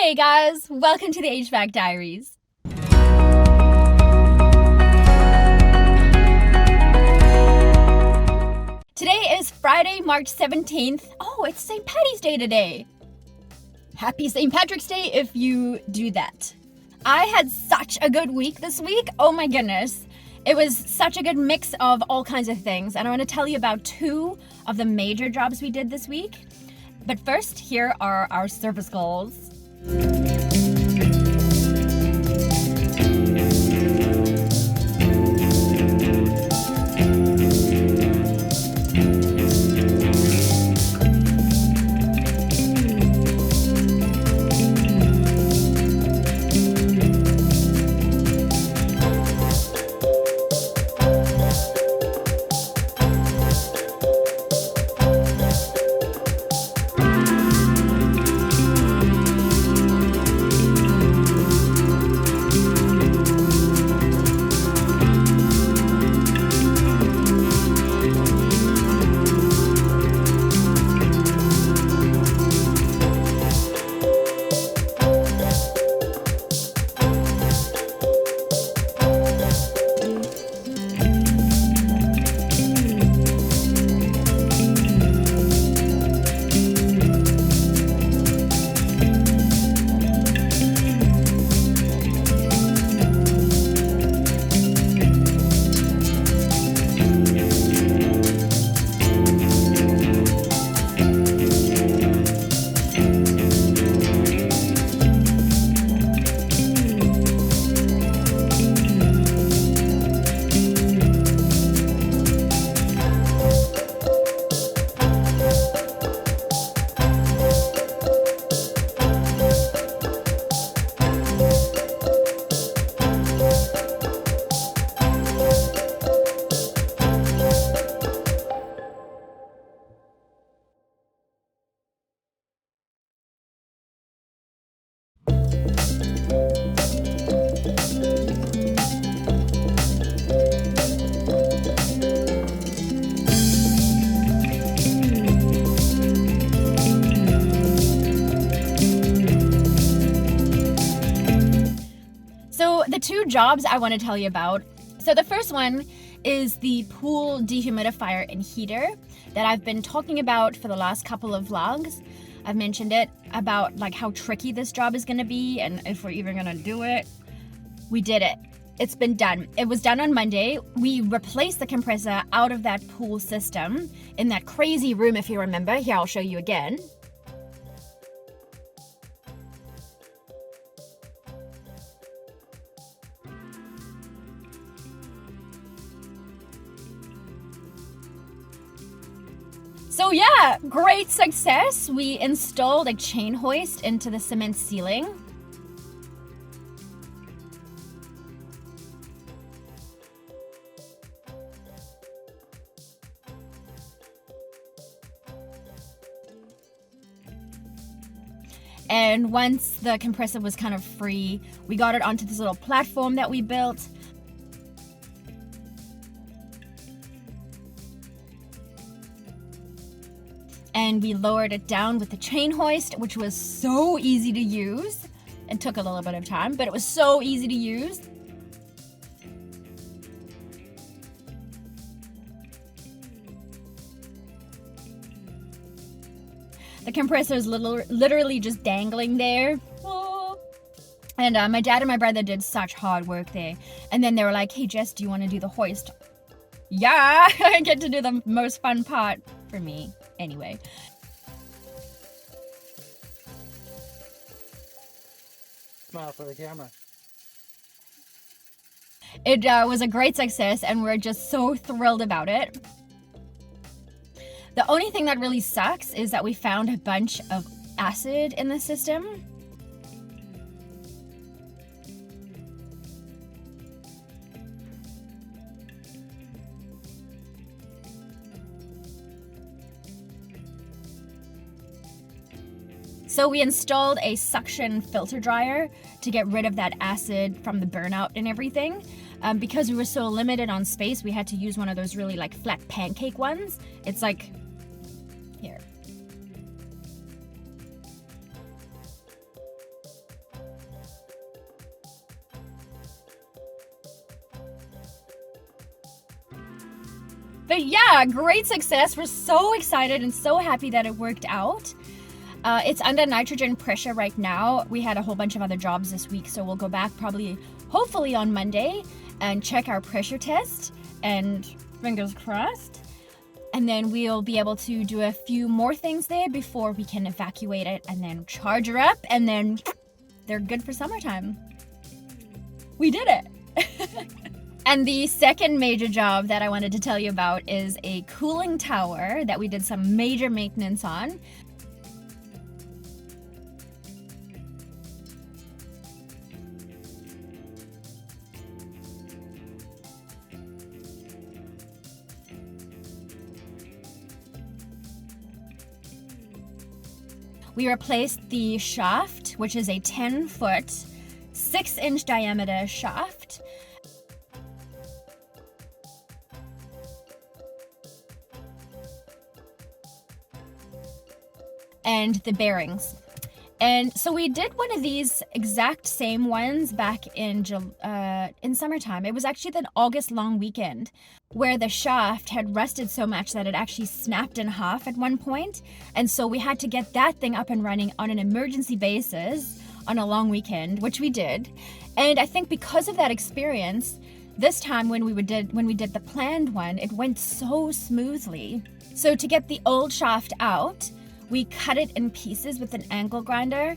Hey guys, welcome to the HVAC Diaries. Today is Friday, March 17th. Oh, it's St. Patty's Day today. Happy St. Patrick's Day if you do that. I had such a good week this week. Oh my goodness. It was such a good mix of all kinds of things, and I want to tell you about two of the major jobs we did this week. But first, here are our service goals. The two jobs I want to tell you about. So the first one is the pool dehumidifier and heater that I've been talking about for the last couple of vlogs. I've mentioned it about like how tricky this job is going to be and if we're even going to do it. We did it. It's been done. It was done on Monday. We replaced the compressor out of that pool system in that crazy room, if you remember. Here, I'll show you again. So yeah, great success. We installed a chain hoist into the cement ceiling. And once the compressor was kind of free, we got it onto this little platform that we built. And we lowered it down with the chain hoist, which was so easy to use. It took a little bit of time, but it was so easy to use. The compressor is literally just dangling there. Oh. And my dad and my brother did such hard work there. And then they were like, hey, Jess, do you want to do the hoist? Yeah, I get to do the most fun part for me. Anyway. Smile for the camera. It was a great success and we're just so thrilled about it. The only thing that really sucks is that we found a bunch of acid in the system. So we installed a suction filter dryer to get rid of that acid from the burnout and everything. Because we were so limited on space, we had to use one of those really like flat pancake ones. It's like, here. But yeah, great success. We're so excited and so happy that it worked out. It's under nitrogen pressure right now. We had a whole bunch of other jobs this week, so we'll go back hopefully on Monday and check our pressure test, and fingers crossed. And then we'll be able to do a few more things there before we can evacuate it and then charge her up, and then they're good for summertime. We did it. And the second major job that I wanted to tell you about is a cooling tower that we did some major maintenance on. We replaced the shaft, which is a 10-foot, 6-inch diameter shaft. And the bearings. And so we did one of these exact same ones back in summertime. It was actually the August long weekend where the shaft had rusted so much that it actually snapped in half at one point. And so we had to get that thing up and running on an emergency basis on a long weekend, which we did. And I think because of that experience, this time when we did the planned one, it went so smoothly. So to get the old shaft out, we cut it in pieces with an angle grinder.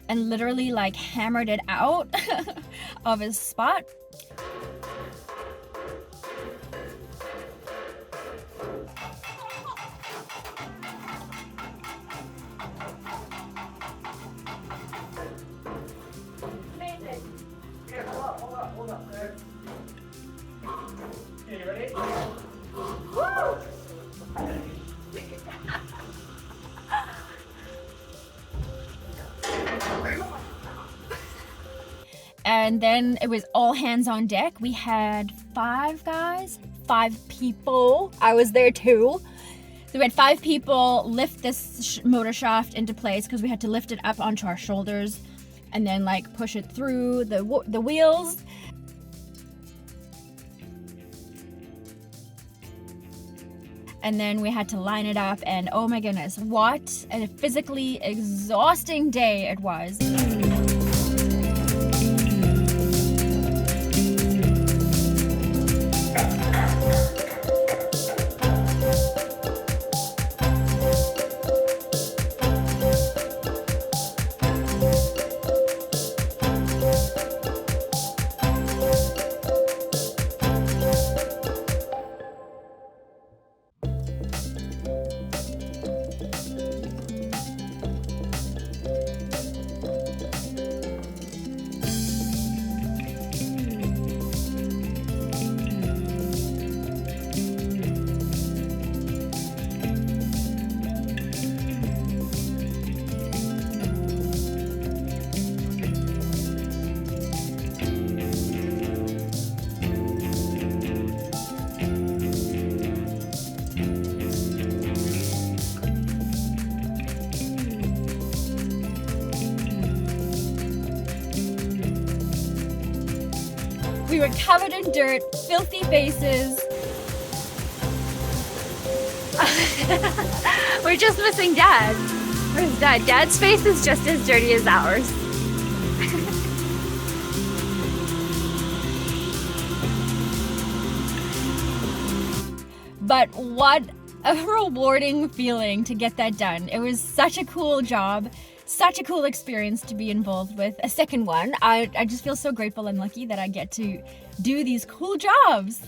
And literally like hammered it out of his spot. Hold up there. Okay, you ready? Woo! And then it was all hands on deck. We had 5 people. I was there too. So we had 5 people lift this motor shaft into place because we had to lift it up onto our shoulders and then like push it through the wheels. And then we had to line it up, and oh my goodness, what a physically exhausting day it was. We were covered in dirt, filthy faces. We're just missing Dad. Where's Dad? Dad's face is just as dirty as ours. But what a rewarding feeling to get that done. It was such a cool job. Such a cool experience to be involved with. A second one. I just feel so grateful and lucky that I get to do these cool jobs.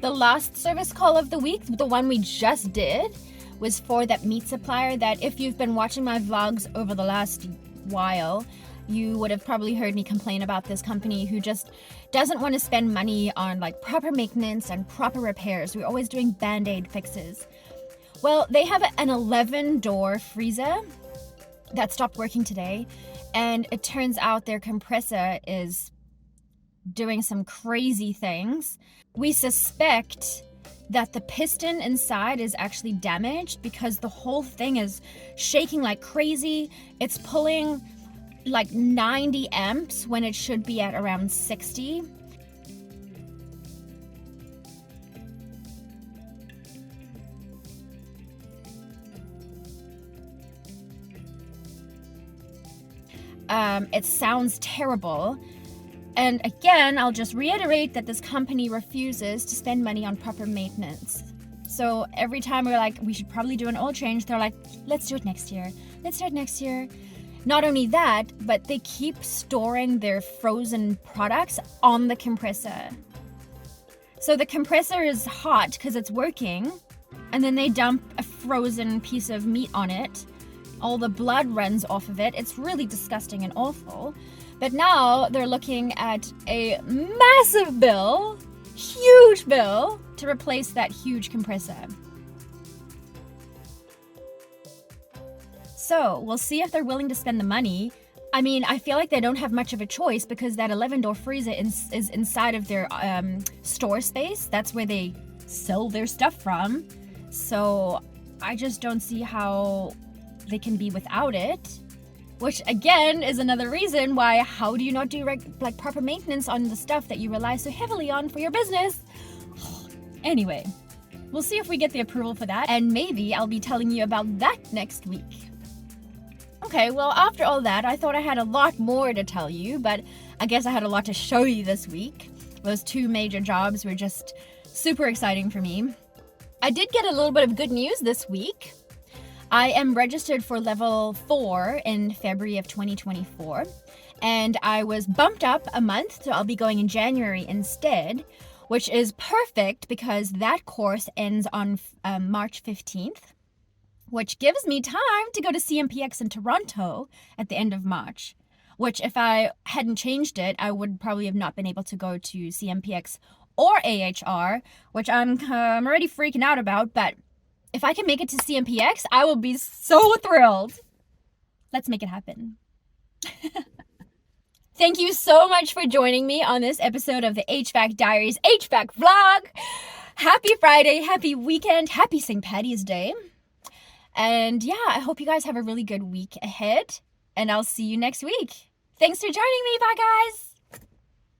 The last service call of the week, the one we just did, was for that meat supplier that if you've been watching my vlogs over the last while, You would have probably heard me complain about this company who just doesn't want to spend money on like proper maintenance and proper repairs. We're always doing band-aid fixes. Well, they have an 11-door freezer that stopped working today, and it turns out their compressor is doing some crazy things. We suspect that the piston inside is actually damaged because the whole thing is shaking like crazy. It's pulling like 90 amps when it should be at around 60. It sounds terrible. And again, I'll just reiterate that this company refuses to spend money on proper maintenance. So every time we're like, we should probably do an oil change, they're like, let's do it next year. Let's do it next year. Not only that, but they keep storing their frozen products on the compressor. So the compressor is hot because it's working, and then they dump a frozen piece of meat on it. All the blood runs off of it. It's really disgusting and awful. But now they're looking at a massive bill, huge bill, to replace that huge compressor. So we'll see if they're willing to spend the money. I mean, I feel like they don't have much of a choice because that 11-door freezer is inside of their store space. That's where they sell their stuff from. So I just don't see how they can be without it. Which again is another reason why, how do you not do proper maintenance on the stuff that you rely so heavily on for your business? Anyway, we'll see if we get the approval for that, and maybe I'll be telling you about that next week. Okay, well, after all that, I thought I had a lot more to tell you, but I guess I had a lot to show you this week. Those 2 major jobs were just super exciting for me. I did get a little bit of good news this week. I am registered for level 4 in February of 2024, and I was bumped up a month, so I'll be going in January instead, which is perfect because that course ends on March 15th, which gives me time to go to CMPX in Toronto at the end of March, which if I hadn't changed it, I would probably have not been able to go to CMPX or AHR, which I'm already freaking out about, but if I can make it to CMPX, I will be so thrilled. Let's make it happen. Thank you so much for joining me on this episode of the HVAC Diaries HVAC vlog. Happy Friday, happy weekend, happy St. Paddy's Day. And yeah, I hope you guys have a really good week ahead, and I'll see you next week. Thanks for joining me. Bye, guys.